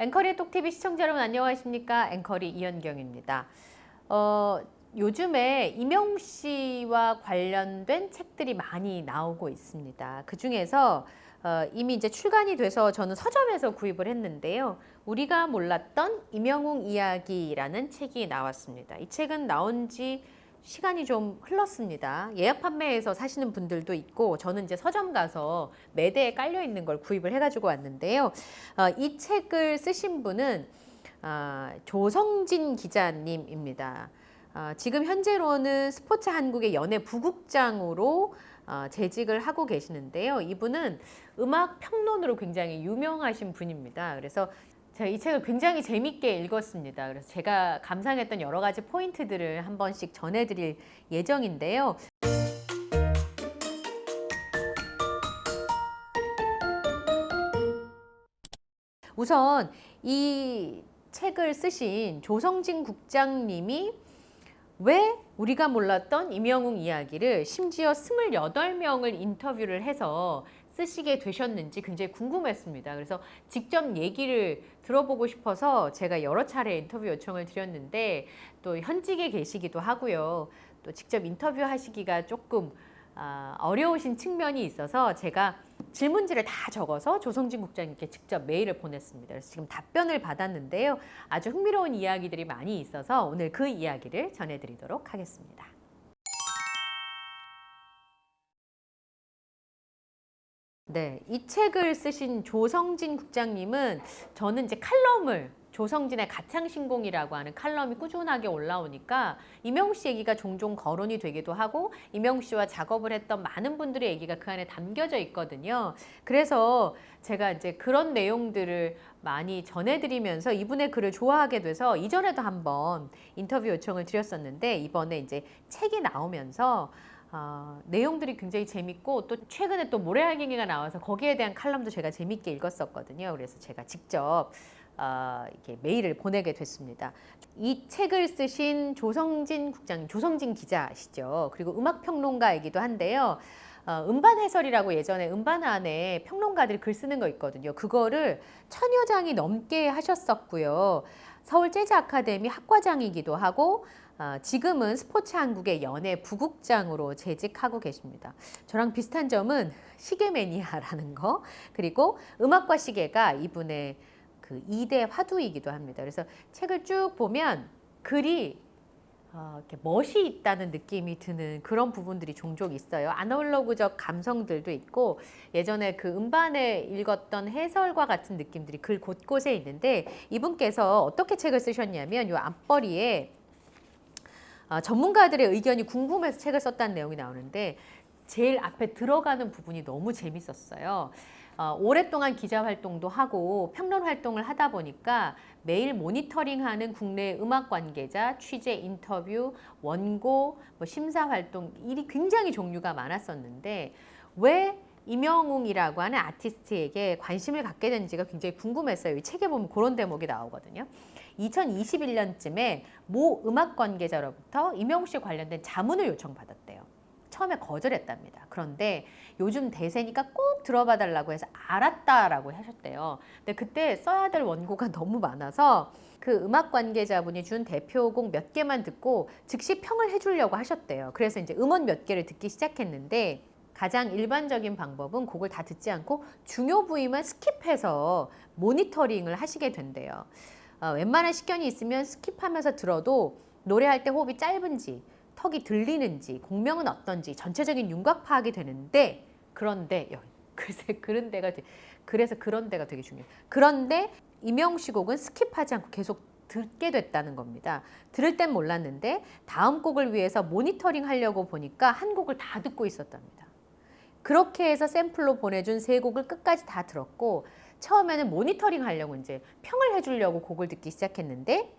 앵커리 톡TV 시청자 여러분 안녕하십니까? 앵커리 이현경입니다. 요즘에 임영웅 씨와 관련된 책들이 많이 나오고 있습니다. 그 중에서 이미 이제 출간이 돼서 저는 서점에서 구입을 했는데요. 우리가 몰랐던 임영웅 이야기라는 책이 나왔습니다. 이 책은 나온 지 시간이 좀 흘렀습니다. 예약 판매해서 사시는 분들도 있고 저는 이제 서점 가서 매대에 깔려 있는 걸 구입을 해가지고 왔는데요. 이 책을 쓰신 분은 조성진 기자님입니다. 지금 현재로는 스포츠 한국의 연예 부국장으로 재직을 하고 계시는데요. 이분은 음악 평론으로 굉장히 유명하신 분입니다. 그래서 제가 이 책을 굉장히 재밌게 읽었습니다. 그래서 제가 감상했던 여러 가지 포인트들을 한 번씩 전해드릴 예정인데요. 우선 이 책을 쓰신 조성진 국장님이 왜 우리가 몰랐던 임영웅 이야기를 심지어 28명을 인터뷰를 해서 쓰시게 되셨는지 굉장히 궁금했습니다. 그래서 직접 얘기를 들어보고 싶어서 제가 여러 차례 인터뷰 요청을 드렸는데 또 현직에 계시기도 하고요. 또 직접 인터뷰하시기가 조금 어려우신 측면이 있어서 제가 질문지를 다 적어서 조성진 국장님께 직접 메일을 보냈습니다. 그래서 지금 답변을 받았는데요. 아주 흥미로운 이야기들이 많이 있어서 오늘 그 이야기를 전해드리도록 하겠습니다. 네, 이 책을 쓰신 조성진 국장님은 저는 이제 칼럼을 조성진의 가창신공이라고 하는 칼럼이 꾸준하게 올라오니까 임영웅 씨 얘기가 종종 거론이 되기도 하고 임영웅 씨와 작업을 했던 많은 분들의 얘기가 그 안에 담겨져 있거든요. 그래서 제가 이제 그런 내용들을 많이 전해드리면서 이분의 글을 좋아하게 돼서 이전에도 한번 인터뷰 요청을 드렸었는데 이번에 이제 책이 나오면서 내용들이 굉장히 재밌고 또 최근에 또 모래알갱이가 나와서 거기에 대한 칼럼도 제가 재밌게 읽었었거든요. 그래서 제가 직접 이렇게 메일을 보내게 됐습니다. 이 책을 쓰신 조성진 국장님, 조성진 기자시죠. 그리고 음악평론가이기도 한데요. 음반 해설이라고 예전에 음반안에 평론가들이 글 쓰는 거 있거든요. 그거를 1000여 장이 넘게 하셨었고요. 서울 재즈 아카데미 학과장이기도 하고 지금은 스포츠 한국의 연예 부국장으로 재직하고 계십니다. 저랑 비슷한 점은 시계 매니아라는 거, 그리고 음악과 시계가 이분의 그 2대 화두이기도 합니다. 그래서 책을 쭉 보면 글이 이렇게 멋이 있다는 느낌이 드는 그런 부분들이 종종 있어요. 아날로그적 감성들도 있고 예전에 그 음반에 읽었던 해설과 같은 느낌들이 글 곳곳에 있는데 이분께서 어떻게 책을 쓰셨냐면 이 앞벌이에 전문가들의 의견이 궁금해서 책을 썼다는 내용이 나오는데 제일 앞에 들어가는 부분이 너무 재밌었어요. 오랫동안 기자 활동도 하고 평론 활동을 하다 보니까 매일 모니터링하는 국내 음악 관계자, 취재 인터뷰, 원고, 심사 활동 일이 굉장히 종류가 많았었는데 왜 임영웅이라고 하는 아티스트에게 관심을 갖게 된지가 굉장히 궁금했어요. 이 책에 보면 그런 대목이 나오거든요. 2021년쯤에 모 음악 관계자로부터 임영웅 씨 관련된 자문을 요청받았대요. 처음에 거절했답니다. 그런데 요즘 대세니까 꼭 들어봐 달라고 해서 알았다라고 하셨대요. 근데 그때 써야 될 원고가 너무 많아서 그 음악 관계자분이 준 대표곡 몇 개만 듣고 즉시 평을 해주려고 하셨대요. 그래서 이제 음원 몇 개를 듣기 시작했는데 가장 일반적인 방법은 곡을 다 듣지 않고 중요 부위만 스킵해서 모니터링을 하시게 된대요. 웬만한 식견이 있으면 스킵하면서 들어도 노래할 때 호흡이 짧은지 턱이 들리는지 공명은 어떤지 전체적인 윤곽 파악이 되는데 그런데 글쎄 그래서 그런 데가 되게 중요해요. 그런데 임영웅 씨 곡은 스킵하지 않고 계속 듣게 됐다는 겁니다. 들을 땐 몰랐는데 다음 곡을 위해서 모니터링 하려고 보니까 한 곡을 다 듣고 있었답니다. 그렇게 해서 샘플로 보내준 3곡을 끝까지 다 들었고 처음에는 모니터링 하려고 이제 평을 해주려고 곡을 듣기 시작했는데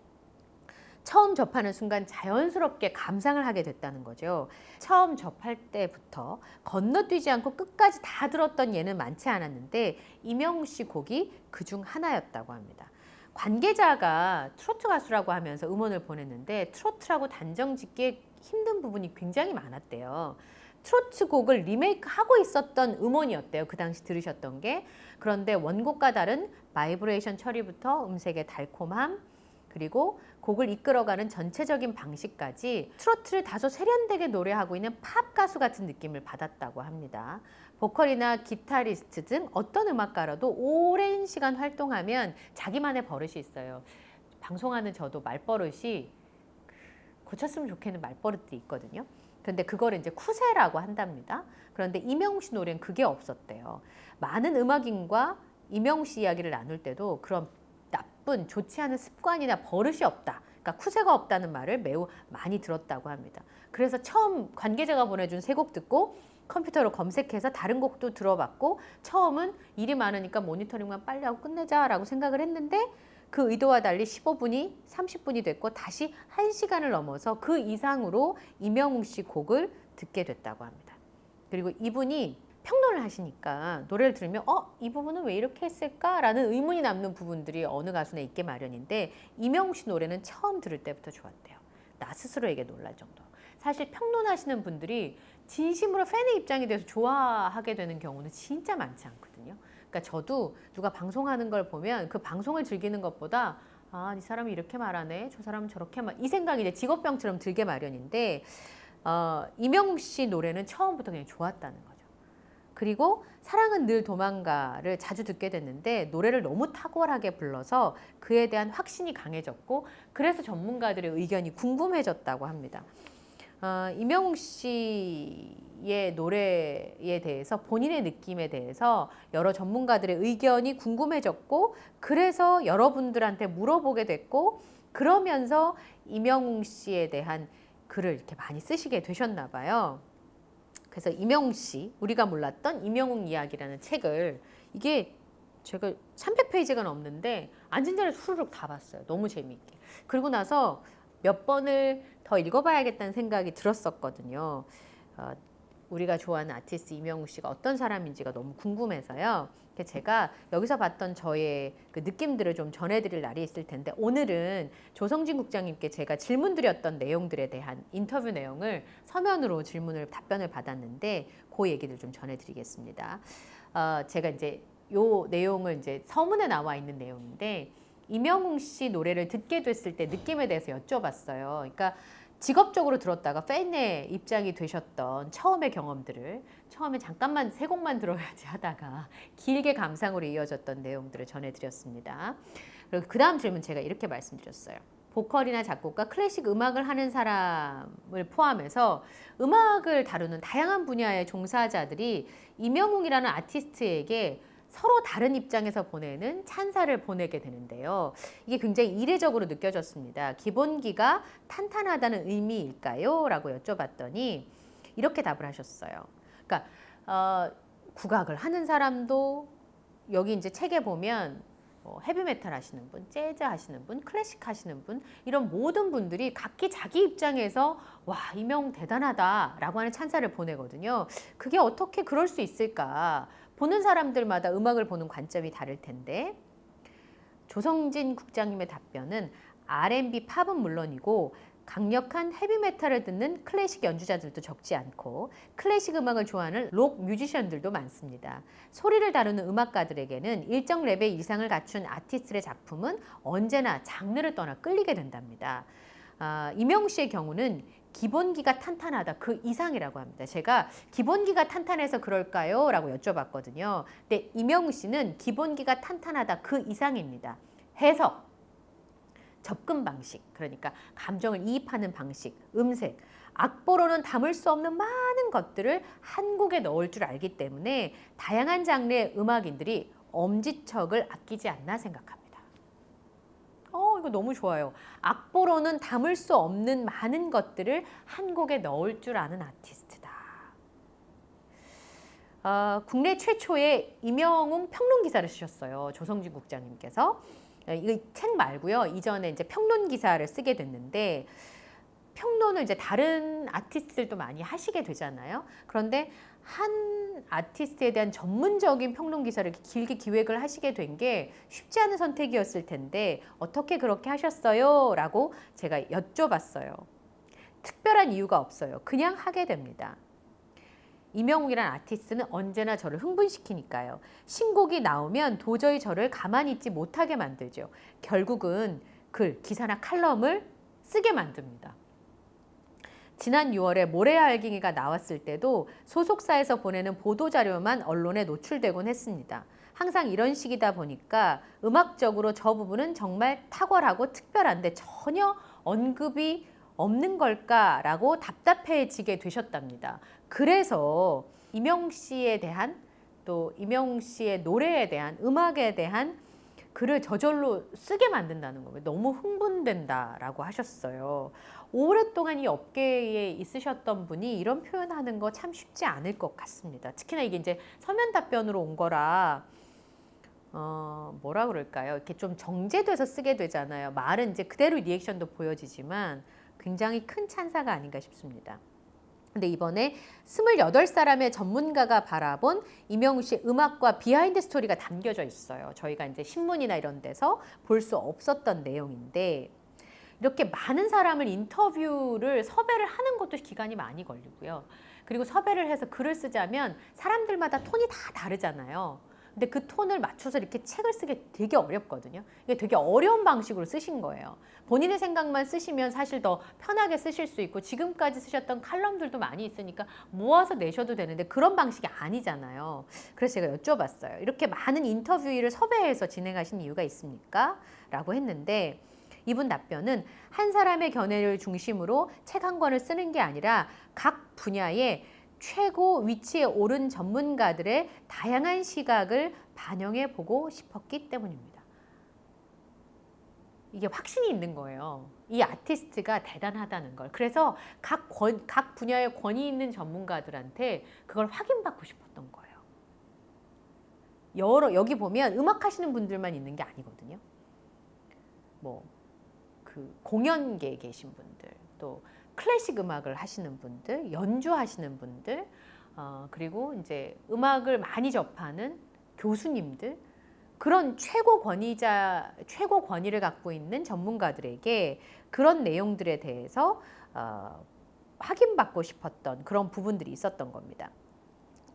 처음 접하는 순간 자연스럽게 감상을 하게 됐다는 거죠. 처음 접할 때부터 건너뛰지 않고 끝까지 다 들었던 예는 많지 않았는데 임영웅 씨 곡이 그중 하나였다고 합니다. 관계자가 트로트 가수라고 하면서 음원을 보냈는데 트로트라고 단정 짓기 힘든 부분이 굉장히 많았대요. 트로트 곡을 리메이크하고 있었던 음원이었대요. 그 당시 들으셨던 게. 그런데 원곡과 다른 바이브레이션 처리부터 음색의 달콤함, 그리고 곡을 이끌어가는 전체적인 방식까지 트로트를 다소 세련되게 노래하고 있는 팝 가수 같은 느낌을 받았다고 합니다. 보컬이나 기타리스트 등 어떤 음악가라도 오랜 시간 활동하면 자기만의 버릇이 있어요. 방송하는 저도 말버릇이 고쳤으면 좋겠는 말버릇이 있거든요. 그런데 그걸 이제 쿠세라고 한답니다. 그런데 이명웅 씨 노래는 그게 없었대요. 많은 음악인과 이명웅 씨 이야기를 나눌 때도 그런 나쁜 좋지 않은 습관이나 버릇이 없다. 그러니까 쿠세가 없다는 말을 매우 많이 들었다고 합니다. 그래서 처음 관계자가 보내준 세 곡 듣고 컴퓨터로 검색해서 다른 곡도 들어봤고 처음은 일이 많으니까 모니터링만 빨리 하고 끝내자라고 생각을 했는데 그 의도와 달리 15분이 30분이 됐고 다시 1시간을 넘어서 그 이상으로 이명웅 씨 곡을 듣게 됐다고 합니다. 그리고 이분이 평론을 하시니까 노래를 들으면 이 부분은 왜 이렇게 했을까라는 의문이 남는 부분들이 어느 가수나 있게 마련인데 이명웅 씨 노래는 처음 들을 때부터 좋았대요. 나 스스로에게 놀랄 정도. 사실 평론하시는 분들이 진심으로 팬의 입장이 돼서 좋아하게 되는 경우는 진짜 많지 않거든요. 그러니까 저도 누가 방송하는 걸 보면 그 방송을 즐기는 것보다 이 사람이 이렇게 말하네, 저 사람은 저렇게 이 생각이 이제 직업병처럼 들게 마련인데 이명웅 씨 노래는 처음부터 그냥 좋았다는 거죠. 그리고 사랑은 늘 도망가를 자주 듣게 됐는데 노래를 너무 탁월하게 불러서 그에 대한 확신이 강해졌고 그래서 전문가들의 의견이 궁금해졌다고 합니다. 이명웅 씨의 노래에 대해서 본인의 느낌에 대해서 여러 전문가들의 의견이 궁금해졌고 그래서 여러분들한테 물어보게 됐고 그러면서 이명웅 씨에 대한 글을 이렇게 많이 쓰시게 되셨나 봐요. 그래서 이명웅 씨, 우리가 몰랐던 이명웅 이야기라는 책을 이게 제가 300페이지가 넘는데 앉은 자리에서 후루룩 다 봤어요. 너무 재미있게. 그리고 나서 몇 번을 더 읽어봐야겠다는 생각이 들었었거든요. 우리가 좋아하는 아티스트 이명웅 씨가 어떤 사람인지가 너무 궁금해서요. 제가 여기서 봤던 저의 그 느낌들을 좀 전해드릴 날이 있을 텐데 오늘은 조성진 국장님께 제가 질문 드렸던 내용들에 대한 인터뷰 내용을 서면으로 답변을 받았는데 그 얘기를 좀 전해드리겠습니다. 제가 이제 요 내용을 이제 서문에 나와 있는 내용인데 이명웅 씨 노래를 듣게 됐을 때 느낌에 대해서 여쭤봤어요. 그러니까 직업적으로 들었다가 팬의 입장이 되셨던 처음의 경험들을 처음에 잠깐만 세 곡만 들어야지 하다가 길게 감상으로 이어졌던 내용들을 전해드렸습니다. 그리고 그 다음 질문 제가 이렇게 말씀드렸어요. 보컬이나 작곡가, 클래식 음악을 하는 사람을 포함해서 음악을 다루는 다양한 분야의 종사자들이 이명웅이라는 아티스트에게 서로 다른 입장에서 보내는 찬사를 보내게 되는데요. 이게 굉장히 이례적으로 느껴졌습니다. 기본기가 탄탄하다는 의미일까요? 라고 여쭤봤더니 이렇게 답을 하셨어요. 그러니까 국악을 하는 사람도 여기 이제 책에 보면 헤비메탈 하시는 분, 재즈 하시는 분, 클래식 하시는 분 이런 모든 분들이 각기 자기 입장에서 와 이명웅 대단하다라고 하는 찬사를 보내거든요. 그게 어떻게 그럴 수 있을까? 보는 사람들마다 음악을 보는 관점이 다를 텐데 조성진 국장님의 답변은 R&B 팝은 물론이고 강력한 헤비메탈을 듣는 클래식 연주자들도 적지 않고 클래식 음악을 좋아하는 록 뮤지션들도 많습니다. 소리를 다루는 음악가들에게는 일정 레벨 이상을 갖춘 아티스트의 작품은 언제나 장르를 떠나 끌리게 된답니다. 이명웅 씨의 경우는 기본기가 탄탄하다 그 이상이라고 합니다. 제가 기본기가 탄탄해서 그럴까요? 라고 여쭤봤거든요. 근데 이명웅 씨는 기본기가 탄탄하다 그 이상입니다. 해석, 접근 방식, 그러니까 감정을 이입하는 방식, 음색, 악보로는 담을 수 없는 많은 것들을 한 곡에 넣을 줄 알기 때문에 다양한 장르의 음악인들이 엄지척을 아끼지 않나 생각합니다. 이거 너무 좋아요. 악보로는 담을 수 없는 많은 것들을 한 곡에 넣을 줄 아는 아티스트다. 국내 최초의 이명웅 평론 기사를 쓰셨어요. 조성진 국장님께서. 이 책 말고요. 이전에 이제 평론 기사를 쓰게 됐는데 평론을 이제 다른 아티스트들도 많이 하시게 되잖아요. 그런데 한 아티스트에 대한 전문적인 평론 기사를 이렇게 길게 기획을 하시게 된 게 쉽지 않은 선택이었을 텐데 어떻게 그렇게 하셨어요? 라고 제가 여쭤봤어요. 특별한 이유가 없어요. 그냥 하게 됩니다. 임영웅이란 아티스트는 언제나 저를 흥분시키니까요. 신곡이 나오면 도저히 저를 가만히 있지 못하게 만들죠. 결국은 글, 기사나 칼럼을 쓰게 만듭니다. 지난 6월에 모래알갱이가 나왔을 때도 소속사에서 보내는 보도자료만 언론에 노출되곤 했습니다. 항상 이런 식이다 보니까 음악적으로 저 부분은 정말 탁월하고 특별한데 전혀 언급이 없는 걸까라고 답답해지게 되셨답니다. 그래서 임영웅 씨에 대한 또 임영웅 씨의 노래에 대한 음악에 대한 글을 저절로 쓰게 만든다는 거예요. 너무 흥분된다라고 하셨어요. 오랫동안 이 업계에 있으셨던 분이 이런 표현하는 거 참 쉽지 않을 것 같습니다. 특히나 이게 이제 서면 답변으로 온 거라 뭐라 그럴까요? 이렇게 좀 정제돼서 쓰게 되잖아요. 말은 이제 그대로 리액션도 보여지지만 굉장히 큰 찬사가 아닌가 싶습니다. 근데 이번에 28사람의 전문가가 바라본 임영웅 씨의 음악과 비하인드 스토리가 담겨져 있어요. 저희가 이제 신문이나 이런 데서 볼 수 없었던 내용인데 이렇게 많은 사람을 인터뷰를 섭외를 하는 것도 기간이 많이 걸리고요. 그리고 섭외를 해서 글을 쓰자면 사람들마다 톤이 다 다르잖아요. 근데 그 톤을 맞춰서 이렇게 책을 쓰기 되게 어렵거든요. 이게 되게 어려운 방식으로 쓰신 거예요. 본인의 생각만 쓰시면 사실 더 편하게 쓰실 수 있고 지금까지 쓰셨던 칼럼들도 많이 있으니까 모아서 내셔도 되는데 그런 방식이 아니잖아요. 그래서 제가 여쭤봤어요. 이렇게 많은 인터뷰를 섭외해서 진행하신 이유가 있습니까? 라고 했는데 이분 답변은 한 사람의 견해를 중심으로 책 한 권을 쓰는 게 아니라 각 분야의 최고 위치에 오른 전문가들의 다양한 시각을 반영해 보고 싶었기 때문입니다. 이게 확신이 있는 거예요. 이 아티스트가 대단하다는 걸. 그래서 각 분야의 권위 있는 전문가들한테 그걸 확인받고 싶었던 거예요. 여기 보면 음악 하시는 분들만 있는 게 아니거든요. 뭐 그 공연계에 계신 분들, 또 클래식 음악을 하시는 분들, 연주하시는 분들, 그리고 이제 음악을 많이 접하는 교수님들, 그런 최고 권위를 갖고 있는 전문가들에게 그런 내용들에 대해서 확인받고 싶었던 그런 부분들이 있었던 겁니다.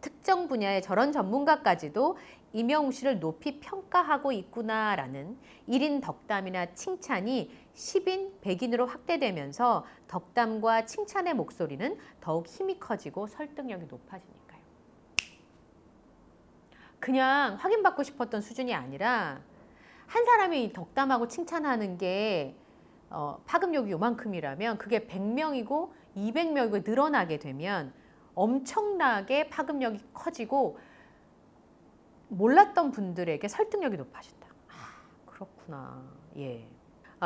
특정 분야의 저런 전문가까지도 임영웅 씨를 높이 평가하고 있구나라는 1인 덕담이나 칭찬이 10인, 100인으로 확대되면서 덕담과 칭찬의 목소리는 더욱 힘이 커지고 설득력이 높아지니까요. 그냥 확인받고 싶었던 수준이 아니라 한 사람이 덕담하고 칭찬하는 게 파급력이 요만큼이라면 그게 100명이고 200명이고 늘어나게 되면 엄청나게 파급력이 커지고 몰랐던 분들에게 설득력이 높아진다. 그렇구나. 예.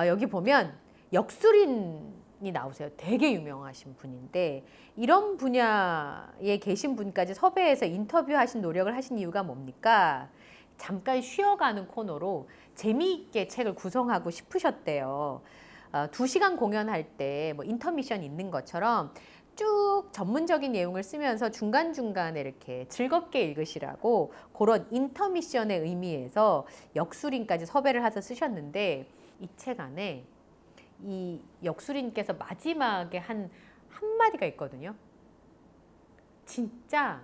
여기 보면 역술인이 나오세요. 되게 유명하신 분인데 이런 분야에 계신 분까지 섭외해서 인터뷰하신 노력을 하신 이유가 뭡니까? 잠깐 쉬어가는 코너로 재미있게 책을 구성하고 싶으셨대요. 2시간 공연할 때 뭐 인터미션 있는 것처럼 쭉 전문적인 내용을 쓰면서 중간중간에 이렇게 즐겁게 읽으시라고 그런 인터미션의 의미에서 역술인까지 섭외를 해서 쓰셨는데 이 책 안에 이 역술인께서 마지막에 한 한마디가 있거든요. 진짜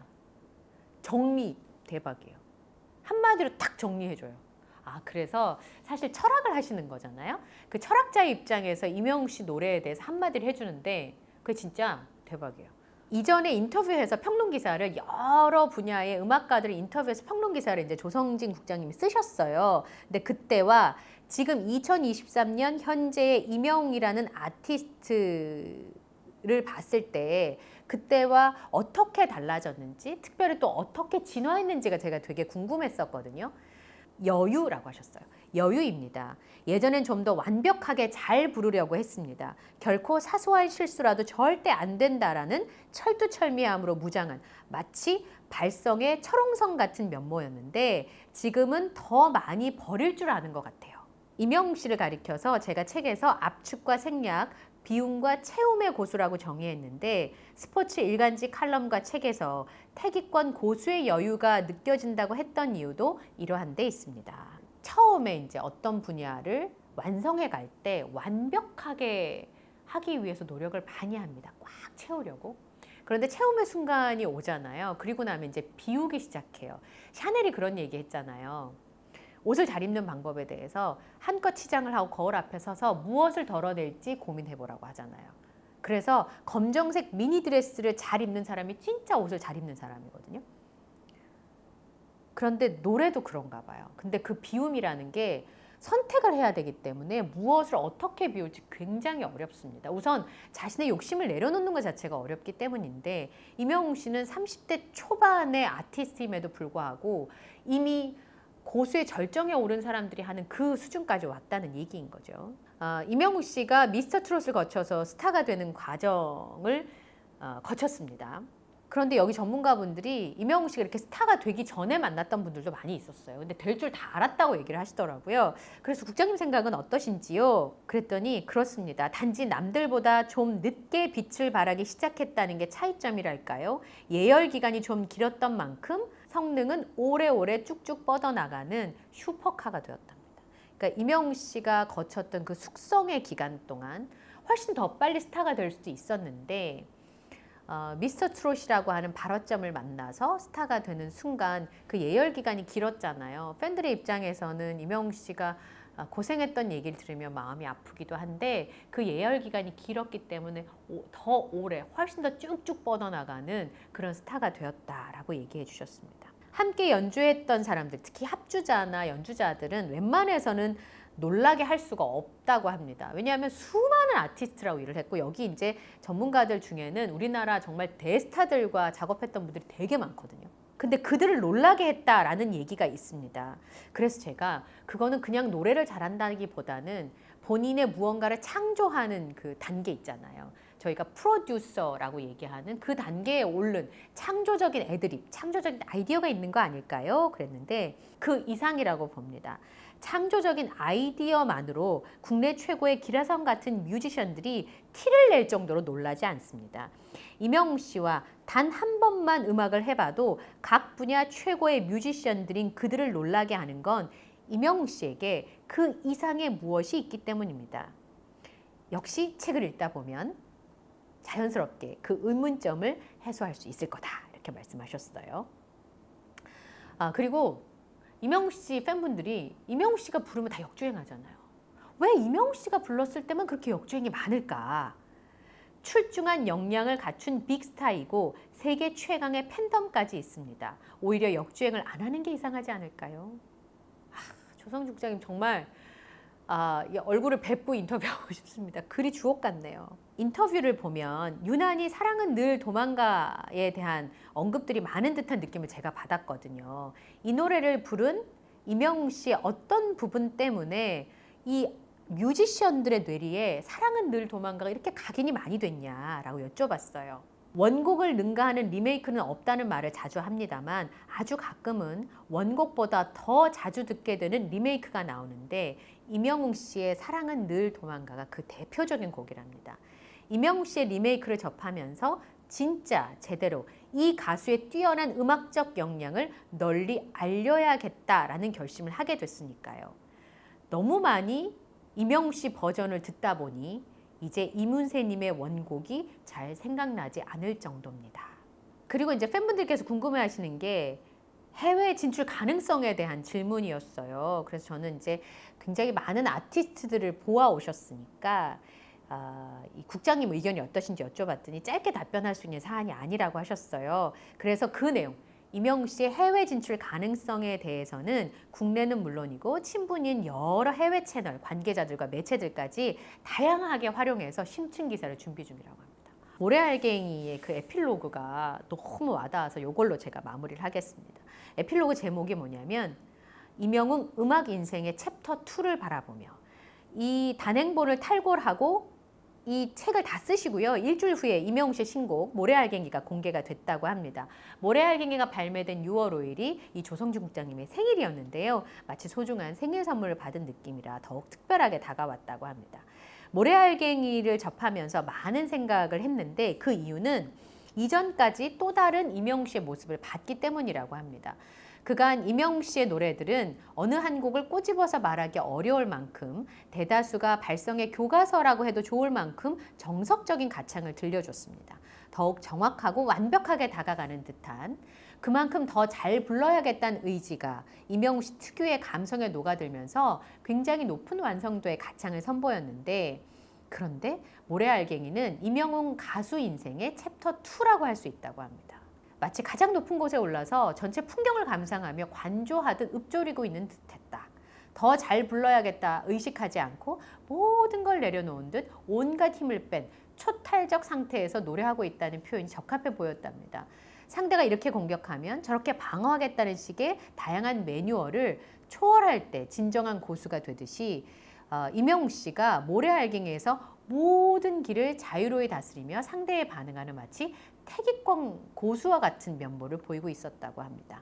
정리 대박이에요. 한마디로 딱 정리해줘요. 그래서 사실 철학을 하시는 거잖아요. 그 철학자의 입장에서 임영웅 씨 노래에 대해서 한마디를 해주는데 그게 진짜 대박이에요. 이전에 인터뷰해서 평론 기사를 여러 분야의 음악가들을 인터뷰해서 평론 기사를 이제 조성진 국장님이 쓰셨어요. 근데 그때와 지금 2023년 현재의 임영웅이라는 아티스트를 봤을 때 그때와 어떻게 달라졌는지, 특별히 또 어떻게 진화했는지가 제가 되게 궁금했었거든요. 여유라고 하셨어요. 여유입니다. 예전엔 좀 더 완벽하게 잘 부르려고 했습니다. 결코 사소한 실수라도 절대 안 된다라는 철두철미함으로 무장한 마치 발성의 철옹성 같은 면모였는데 지금은 더 많이 버릴 줄 아는 것 같아요. 임영웅 씨를 가리켜서 제가 책에서 압축과 생략, 비움과 채움의 고수라고 정의했는데 스포츠 일간지 칼럼과 책에서 태기권 고수의 여유가 느껴진다고 했던 이유도 이러한 데 있습니다. 처음에 이제 어떤 분야를 완성해 갈 때 완벽하게 하기 위해서 노력을 많이 합니다. 꽉 채우려고. 그런데 체험의 순간이 오잖아요. 그리고 나면 이제 비우기 시작해요. 샤넬이 그런 얘기 했잖아요. 옷을 잘 입는 방법에 대해서 한껏 치장을 하고 거울 앞에 서서 무엇을 덜어낼지 고민해보라고 하잖아요. 그래서 검정색 미니 드레스를 잘 입는 사람이 진짜 옷을 잘 입는 사람이거든요. 그런데 노래도 그런가 봐요. 근데 그 비움이라는 게 선택을 해야 되기 때문에 무엇을 어떻게 비울지 굉장히 어렵습니다. 우선 자신의 욕심을 내려놓는 것 자체가 어렵기 때문인데 임영웅 씨는 30대 초반의 아티스트임에도 불구하고 이미 고수의 절정에 오른 사람들이 하는 그 수준까지 왔다는 얘기인 거죠. 임영웅 씨가 미스터 트롯을 거쳐서 스타가 되는 과정을 거쳤습니다. 그런데 여기 전문가분들이 임영웅 씨가 이렇게 스타가 되기 전에 만났던 분들도 많이 있었어요. 근데 될 줄 다 알았다고 얘기를 하시더라고요. 그래서 국장님 생각은 어떠신지요? 그랬더니 그렇습니다. 단지 남들보다 좀 늦게 빛을 발하기 시작했다는 게 차이점이랄까요? 예열 기간이 좀 길었던 만큼 성능은 오래오래 쭉쭉 뻗어나가는 슈퍼카가 되었답니다. 그러니까 임영웅 씨가 거쳤던 그 숙성의 기간 동안 훨씬 더 빨리 스타가 될 수도 있었는데 미스터 트롯이라고 하는 발화점을 만나서 스타가 되는 순간 그 예열 기간이 길었잖아요. 팬들의 입장에서는 임영웅 씨가 고생했던 얘기를 들으면 마음이 아프기도 한데 그 예열 기간이 길었기 때문에 더 오래 훨씬 더 쭉쭉 뻗어나가는 그런 스타가 되었다라고 얘기해 주셨습니다. 함께 연주했던 사람들, 특히 합주자나 연주자들은 웬만해서는 놀라게 할 수가 없다고 합니다. 왜냐하면 수많은 아티스트라고 일을 했고 여기 이제 전문가들 중에는 우리나라 정말 대스타들과 작업했던 분들이 되게 많거든요. 근데 그들을 놀라게 했다라는 얘기가 있습니다. 그래서 제가 그거는 그냥 노래를 잘한다기보다는 본인의 무언가를 창조하는 그 단계 있잖아요. 저희가 프로듀서라고 얘기하는 그 단계에 오른 창조적인 애드립, 창조적인 아이디어가 있는 거 아닐까요? 그랬는데 그 이상이라고 봅니다. 창조적인 아이디어만으로 국내 최고의 기라성 같은 뮤지션들이 티를 낼 정도로 놀라지 않습니다. 임영웅 씨와 단 한 번만 음악을 해봐도 각 분야 최고의 뮤지션들인 그들을 놀라게 하는 건 임영웅 씨에게 그 이상의 무엇이 있기 때문입니다. 역시 책을 읽다 보면 자연스럽게 그 의문점을 해소할 수 있을 거다 이렇게 말씀하셨어요. 그리고 임영웅 씨 팬분들이 임영웅 씨가 부르면 다 역주행하잖아요. 왜 임영웅 씨가 불렀을 때만 그렇게 역주행이 많을까? 출중한 역량을 갖춘 빅스타이고 세계 최강의 팬덤까지 있습니다. 오히려 역주행을 안 하는 게 이상하지 않을까요? 조성주 국장님 정말 얼굴을 뵙고 인터뷰하고 싶습니다. 글이 주옥 같네요. 인터뷰를 보면 유난히 사랑은 늘 도망가에 대한 언급들이 많은 듯한 느낌을 제가 받았거든요. 이 노래를 부른 임영웅 씨의 어떤 부분 때문에 이 뮤지션들의 뇌리에 사랑은 늘 도망가가 이렇게 각인이 많이 됐냐라고 여쭤봤어요. 원곡을 능가하는 리메이크는 없다는 말을 자주 합니다만 아주 가끔은 원곡보다 더 자주 듣게 되는 리메이크가 나오는데 임영웅 씨의 사랑은 늘 도망가가 그 대표적인 곡이랍니다. 임영웅 씨의 리메이크를 접하면서 진짜 제대로 이 가수의 뛰어난 음악적 역량을 널리 알려야겠다라는 결심을 하게 됐으니까요. 너무 많이 임영웅 씨 버전을 듣다 보니 이제 이문세님의 원곡이 잘 생각나지 않을 정도입니다. 그리고 이제 팬분들께서 궁금해하시는 게 해외 진출 가능성에 대한 질문이었어요. 그래서 저는 이제 굉장히 많은 아티스트들을 보아 오셨으니까 이 국장님 의견이 어떠신지 여쭤봤더니 짧게 답변할 수 있는 사안이 아니라고 하셨어요. 그래서 그 내용, 임영웅 씨의 해외 진출 가능성에 대해서는 국내는 물론이고 친분인 여러 해외 채널, 관계자들과 매체들까지 다양하게 활용해서 심층 기사를 준비 중이라고 합니다. 모래알갱이의 그 에필로그가 너무 와닿아서 이걸로 제가 마무리를 하겠습니다. 에필로그 제목이 뭐냐면 임영웅 음악 인생의 챕터 2를 바라보며 이 단행본을 탈골하고 이 책을 다 쓰시고요. 일주일 후에 임영웅 씨의 신곡 모래알갱이가 공개가 됐다고 합니다. 모래알갱이가 발매된 6월 5일이 이 조성주 국장님의 생일이었는데요. 마치 소중한 생일 선물을 받은 느낌이라 더욱 특별하게 다가왔다고 합니다. 모래알갱이를 접하면서 많은 생각을 했는데 그 이유는 이전까지 또 다른 임영웅 씨의 모습을 봤기 때문이라고 합니다. 그간 임영웅 씨의 노래들은 어느 한 곡을 꼬집어서 말하기 어려울 만큼 대다수가 발성의 교과서라고 해도 좋을 만큼 정석적인 가창을 들려줬습니다. 더욱 정확하고 완벽하게 다가가는 듯한, 그만큼 더 잘 불러야겠다는 의지가 이명웅 씨 특유의 감성에 녹아들면서 굉장히 높은 완성도의 가창을 선보였는데, 그런데 모래알갱이는 이명웅 가수 인생의 챕터 2라고 할 수 있다고 합니다. 마치 가장 높은 곳에 올라서 전체 풍경을 감상하며 관조하듯 읊조리고 있는 듯했다. 더 잘 불러야겠다 의식하지 않고 모든 걸 내려놓은 듯 온갖 힘을 뺀 초탈적 상태에서 노래하고 있다는 표현이 적합해 보였답니다. 상대가 이렇게 공격하면 저렇게 방어하겠다는 식의 다양한 매뉴얼을 초월할 때 진정한 고수가 되듯이 이명웅 씨가 모래알갱이에서 모든 길을 자유로이 다스리며 상대에 반응하는 마치 태기권 고수와 같은 면모를 보이고 있었다고 합니다.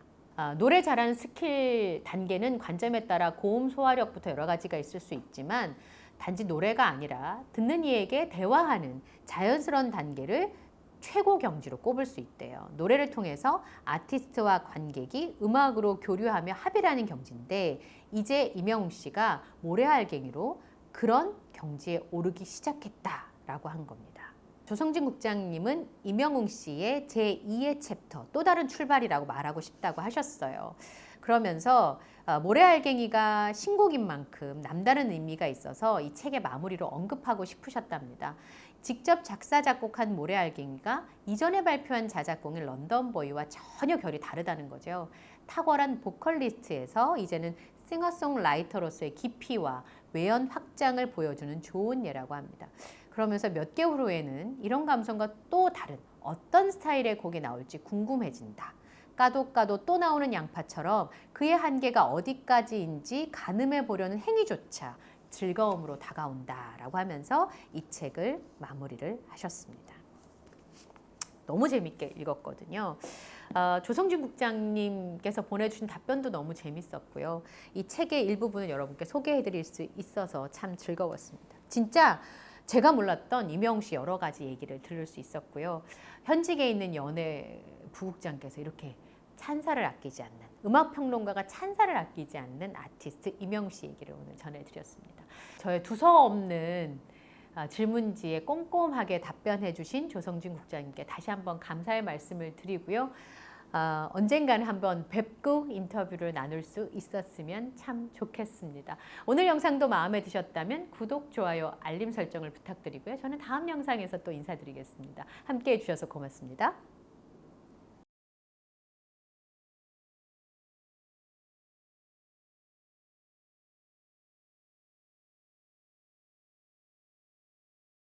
노래 잘하는 스킬 단계는 관점에 따라 고음 소화력부터 여러 가지가 있을 수 있지만 단지 노래가 아니라 듣는 이에게 대화하는 자연스러운 단계를 최고 경지로 꼽을 수 있대요. 노래를 통해서 아티스트와 관객이 음악으로 교류하며 합의하는 경지인데, 이제 이명웅 씨가 모래알갱이로 그런 경지에 오르기 시작했다라고 한 겁니다. 조성진 국장님은 이명웅 씨의 제2의 챕터, 또 다른 출발이라고 말하고 싶다고 하셨어요. 그러면서 모래알갱이가 신곡인 만큼 남다른 의미가 있어서 이 책의 마무리로 언급하고 싶으셨답니다. 직접 작사 작곡한 모래알갱이가 이전에 발표한 자작곡인 런던보이와 전혀 결이 다르다는 거죠. 탁월한 보컬리스트에서 이제는 싱어송라이터로서의 깊이와 외연 확장을 보여주는 좋은 예라고 합니다. 그러면서 몇 개월 후에는 이런 감성과 또 다른 어떤 스타일의 곡이 나올지 궁금해진다. 까도 또 나오는 양파처럼 그의 한계가 어디까지인지 가늠해 보려는 행위조차 즐거움으로 다가온다라고 하면서 이 책을 마무리를 하셨습니다. 너무 재밌게 읽었거든요. 조성진 국장님께서 보내주신 답변도 너무 재밌었고요. 이 책의 일부분을 여러분께 소개해드릴 수 있어서 참 즐거웠습니다. 진짜 제가 몰랐던 이명웅 씨 여러 가지 얘기를 들을 수 있었고요. 현직에 있는 연예 부국장께서 이렇게 찬사를 아끼지 않는, 음악평론가가 찬사를 아끼지 않는 아티스트 이명웅 씨 얘기를 오늘 전해드렸습니다. 저의 두서없는 질문지에 꼼꼼하게 답변해 주신 조성진 국장님께 다시 한번 감사의 말씀을 드리고요. 언젠가는 한번 뵙고 인터뷰를 나눌 수 있었으면 참 좋겠습니다. 오늘 영상도 마음에 드셨다면 구독, 좋아요, 알림 설정을 부탁드리고요. 저는 다음 영상에서 또 인사드리겠습니다. 함께해 주셔서 고맙습니다.